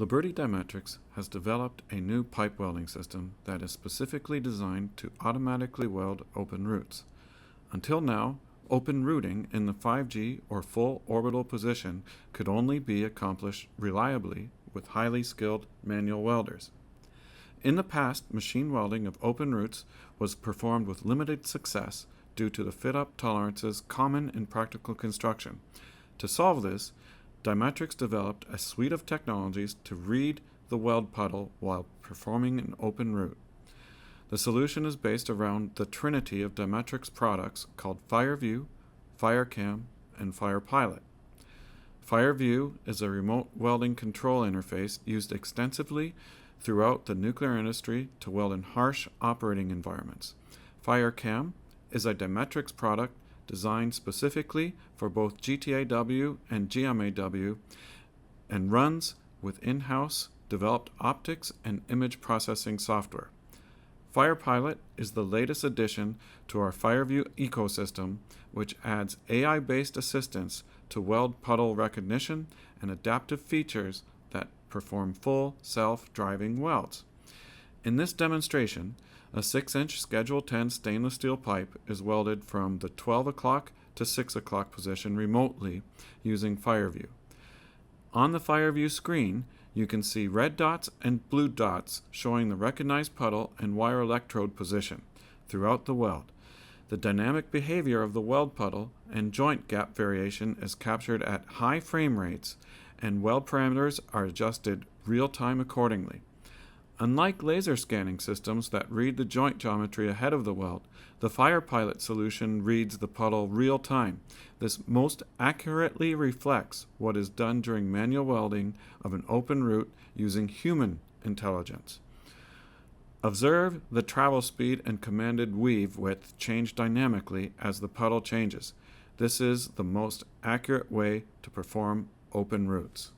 Liburdi Dimetrics has developed a new pipe welding system that is specifically designed to automatically weld open roots. Until now, open rooting in the 5G or full orbital position could only be accomplished reliably with highly skilled manual welders. In the past, machine welding of open roots was performed with limited success due to the fit-up tolerances common in practical construction. To solve this, Dimetrics developed a suite of technologies to read the weld puddle while performing an open root. The solution is based around the trinity of Dimetrics products called FireView, FireCam, and FirePilot. FireView is a remote welding control interface used extensively throughout the nuclear industry to weld in harsh operating environments. FireCam is a Dimetrics product designed specifically for both GTAW and GMAW and runs with in-house developed optics and image processing software. FirePilot is the latest addition to our FireView ecosystem, which adds AI-based assistance to weld puddle recognition and adaptive features that perform full self-driving welds. In this demonstration, a 6-inch Schedule 10 stainless steel pipe is welded from the 12 o'clock to 6 o'clock position remotely using FireView. On the FireView screen, you can see red dots and blue dots showing the recognized puddle and wire electrode position throughout the weld. The dynamic behavior of the weld puddle and joint gap variation is captured at high frame rates, and weld parameters are adjusted real-time accordingly. Unlike laser scanning systems that read the joint geometry ahead of the weld, the FirePilot solution reads the puddle real-time. This most accurately reflects what is done during manual welding of an open root using human intelligence. Observe the travel speed and commanded weave width change dynamically as the puddle changes. This is the most accurate way to perform open roots.